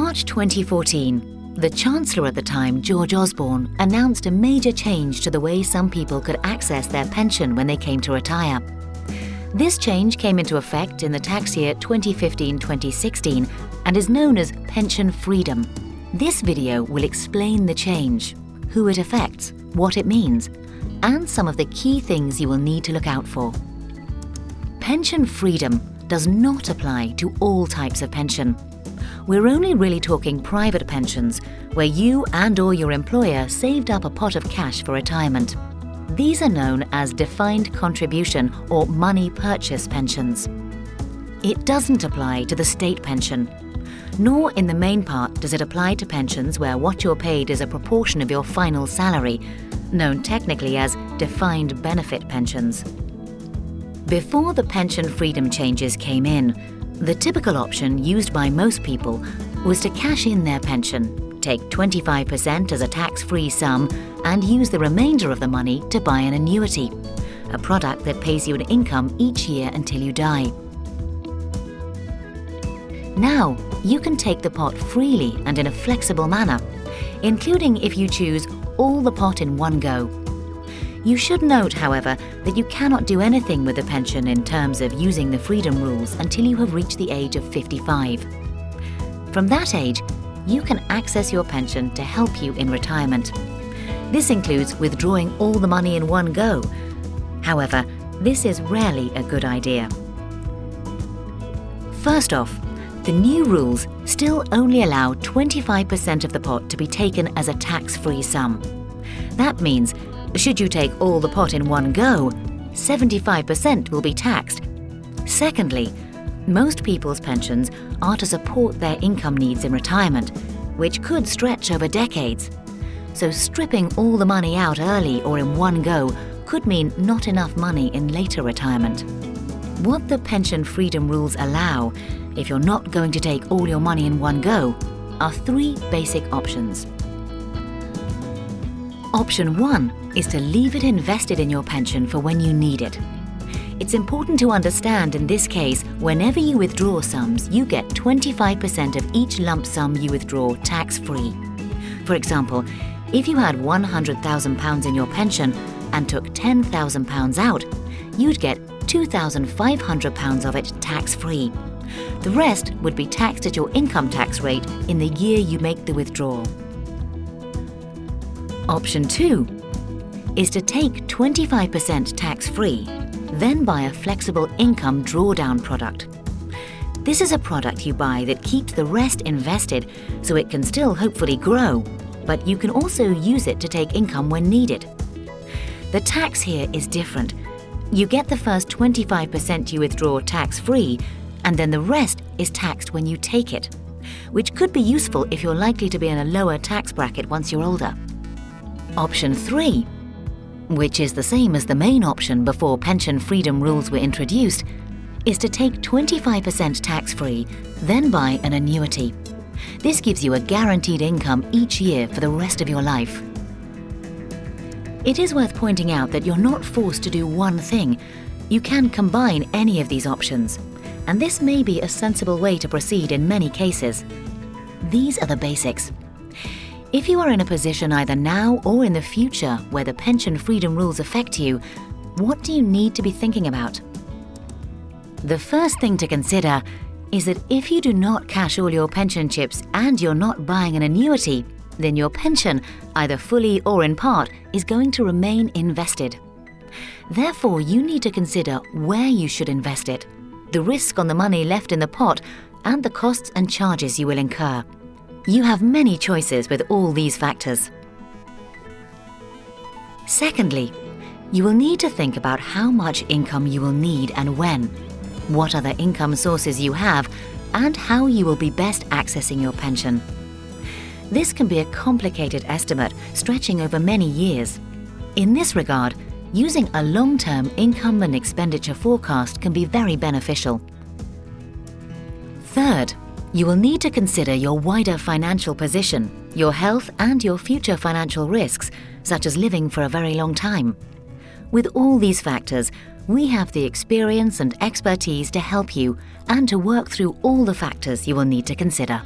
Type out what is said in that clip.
March 2014, the Chancellor at the time, George Osborne, announced a major change to the way some people could access their pension when they came to retire. This change came into effect in the tax year 2015-2016 and is known as pension freedom. This video will explain the change, who it affects, what it means, and some of the key things you will need to look out for. Pension freedom does not apply to all types of pension. We're only really talking private pensions, where you and/or your employer saved up a pot of cash for retirement. These are known as defined contribution or money purchase pensions. It doesn't apply to the state pension, nor in the main part does it apply to pensions where what you're paid is a proportion of your final salary, known technically as defined benefit pensions. Before the pension freedom changes came in, the typical option used by most people was to cash in their pension, take 25% as a tax-free sum, and use the remainder of the money to buy an annuity, a product that pays you an income each year until you die. Now, you can take the pot freely and in a flexible manner, including if you choose all the pot in one go. You should note, however, that you cannot do anything with the pension in terms of using the freedom rules until you have reached the age of 55. From that age, you can access your pension to help you in retirement. This includes withdrawing all the money in one go. However, this is rarely a good idea. First off, the new rules still only allow 25% of the pot to be taken as a tax-free sum. That means, should you take all the pot in one go, 75% will be taxed. Secondly, most people's pensions are to support their income needs in retirement, which could stretch over decades. So stripping all the money out early or in one go could mean not enough money in later retirement. What the pension freedom rules allow, if you're not going to take all your money in one go, are three basic options. Option 1 is to leave it invested in your pension for when you need it. It's important to understand in this case, whenever you withdraw sums, you get 25% of each lump sum you withdraw tax-free. For example, if you had £100,000 in your pension and took £10,000 out, you'd get £2,500 of it tax-free. The rest would be taxed at your income tax rate in the year you make the withdrawal. Option 2 is to take 25% tax-free, then buy a flexible income drawdown product. This is a product you buy that keeps the rest invested so it can still hopefully grow, but you can also use it to take income when needed. The tax here is different. You get the first 25% you withdraw tax-free, and then the rest is taxed when you take it, which could be useful if you're likely to be in a lower tax bracket once you're older. Option 3, which is the same as the main option before pension freedom rules were introduced, is to take 25% tax-free, then buy an annuity. This gives you a guaranteed income each year for the rest of your life. It is worth pointing out that you're not forced to do one thing. You can combine any of these options, and this may be a sensible way to proceed in many cases. These are the basics. If you are in a position either now or in the future where the pension freedom rules affect you, what do you need to be thinking about? The first thing to consider is that if you do not cash all your pension chips and you're not buying an annuity, then your pension, either fully or in part, is going to remain invested. Therefore, you need to consider where you should invest it, the risk on the money left in the pot, and the costs and charges you will incur. You have many choices with all these factors. Secondly, you will need to think about how much income you will need and when, what other income sources you have, and how you will be best accessing your pension. This can be a complicated estimate stretching over many years. In this regard, using a long-term income and expenditure forecast can be very beneficial. Third, you will need to consider your wider financial position, your health, and your future financial risks, such as living for a very long time. With all these factors, we have the experience and expertise to help you and to work through all the factors you will need to consider.